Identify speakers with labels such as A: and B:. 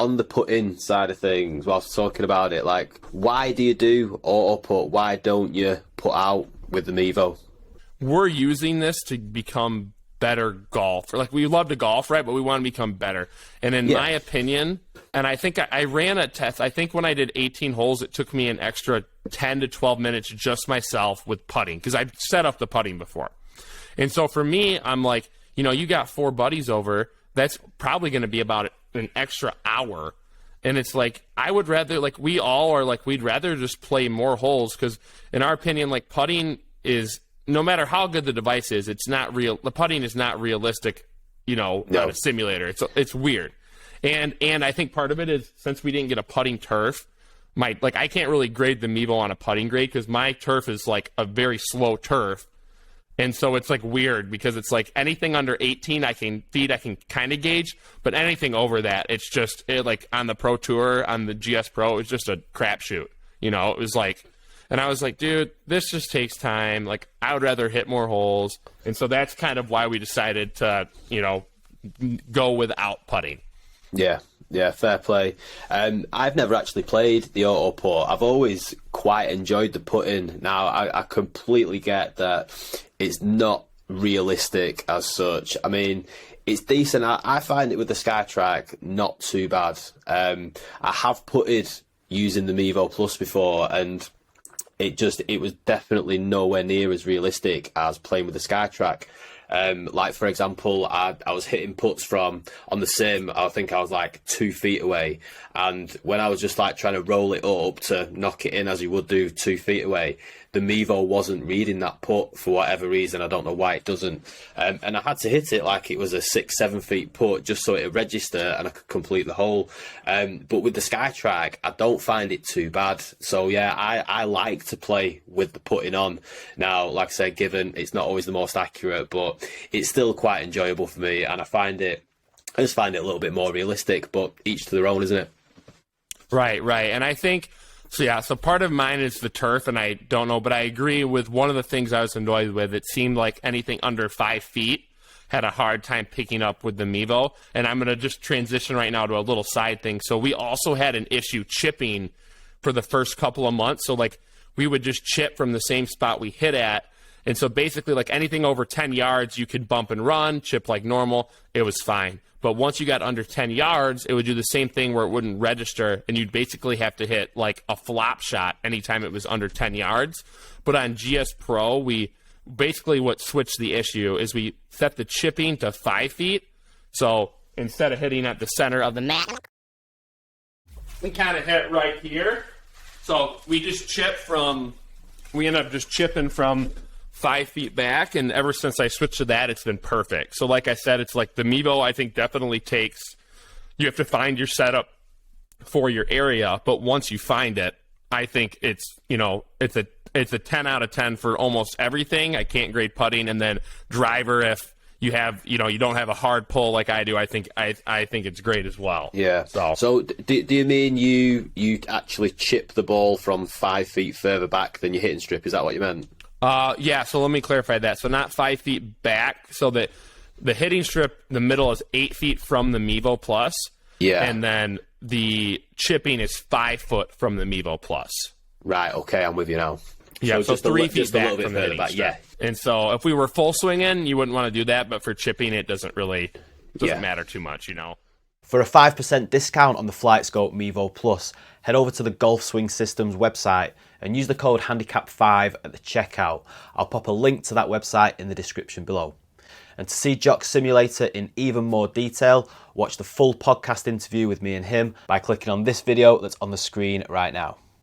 A: on the putting side of things, whilst talking about it, like, why do you do auto putt? Why don't you put out with the Mevo?
B: We're using this to become better golfer. Like, we love to golf, right? But we want to become better. And in my opinion, and I think I ran a test. I think when I did 18 holes, it took me an extra 10 to 12 minutes just myself with putting, because I've set up the putting before. And so for me, I'm like, you know, you got 4 buddies over, that's probably going to be about an extra hour. And it's like, I would rather, like, we all are like, we'd rather just play more holes, because in our opinion, like, putting is, no matter how good the device is, it's not real. The putting is not realistic, you know, on a simulator. It's weird. And I think part of it is, since we didn't get a putting turf, I can't really grade the Mevo on a putting grade, because my turf is like a very slow turf. And so it's like weird, because it's like anything under 18 I can kind of gauge, but anything over that, it's just like on the Pro Tour, on the GSpro, it was just a crapshoot. You know, it was like, and I was like, dude, this just takes time. Like, I would rather hit more holes. And so that's kind of why we decided to, you know, go without putting.
A: Yeah, fair play. I've never actually played the auto putt. I've always quite enjoyed the putting. Now, I completely get that it's not realistic as such. I mean, it's decent. I find it with the SkyTrack not too bad. I have putted using the Mevo Plus before, and it was definitely nowhere near as realistic as playing with the SkyTrack. Like, for example, I was hitting putts from, on the sim, I think I was like 2 feet away, and when I was just like trying to roll it up to knock it in as you would do 2 feet away, the Mevo wasn't reading that putt for whatever reason. I don't know why it doesn't. And I had to hit it like it was a 6-7 feet putt just so it would register and I could complete the hole. But with the SkyTrack, I don't find it too bad. So yeah, I like to play with the putting on. Now, like I said, given it's not always the most accurate, but it's still quite enjoyable for me, and I just find it a little bit more realistic, but each to their own, isn't it?
B: Right. And I think, so part of mine is the turf, and I don't know, but I agree with one of the things I was annoyed with. It seemed like anything under 5 feet had a hard time picking up with the Mevo, and I'm going to just transition right now to a little side thing. So we also had an issue chipping for the first couple of months. So, like, we would just chip from the same spot we hit at, and so basically, like, anything over 10 yards, you could bump and run, chip like normal. It was fine. But once you got under 10 yards, it would do the same thing where it wouldn't register, and you'd basically have to hit, like, a flop shot anytime it was under 10 yards. But on GSpro, we basically, what switched the issue is we set the chipping to 5 feet. So instead of hitting at the center of the mat, we kind of hit right here. So we end up just chipping from 5 feet back, and ever since I switched to that, it's been perfect. So like I said, it's like the Mevo, I think, definitely takes, you have to find your setup for your area, but once you find it, I think it's, you know, it's a 10 out of 10 for almost everything. I can't grade putting, and then driver, if you have, you know, you don't have a hard pull like I do, I think it's great as well.
A: Yeah. So do you mean you actually chip the ball from 5 feet further back than your hitting strip? Is that what you meant?
B: Yeah, so let me clarify that. So not 5 feet back, so that the hitting strip, the middle is 8 feet from the Mevo Plus. Yeah. And then the chipping is 5 foot from the Mevo Plus.
A: Right, okay, I'm with you now.
B: Yeah, so
A: just
B: 3 feet back
A: a little bit
B: from the hitting
A: back,
B: strip.
A: yeah.
B: And so if we were full swinging, you wouldn't want to do that, but for chipping, it doesn't matter too much, you know.
C: For a 5% discount on the Flightscope Mevo Plus, head over to the Golf Swing Systems website and use the code handicap5 at the checkout. I'll pop a link to that website in the description below. And to see Jock's simulator in even more detail, watch the full podcast interview with me and him by clicking on this video that's on the screen right now.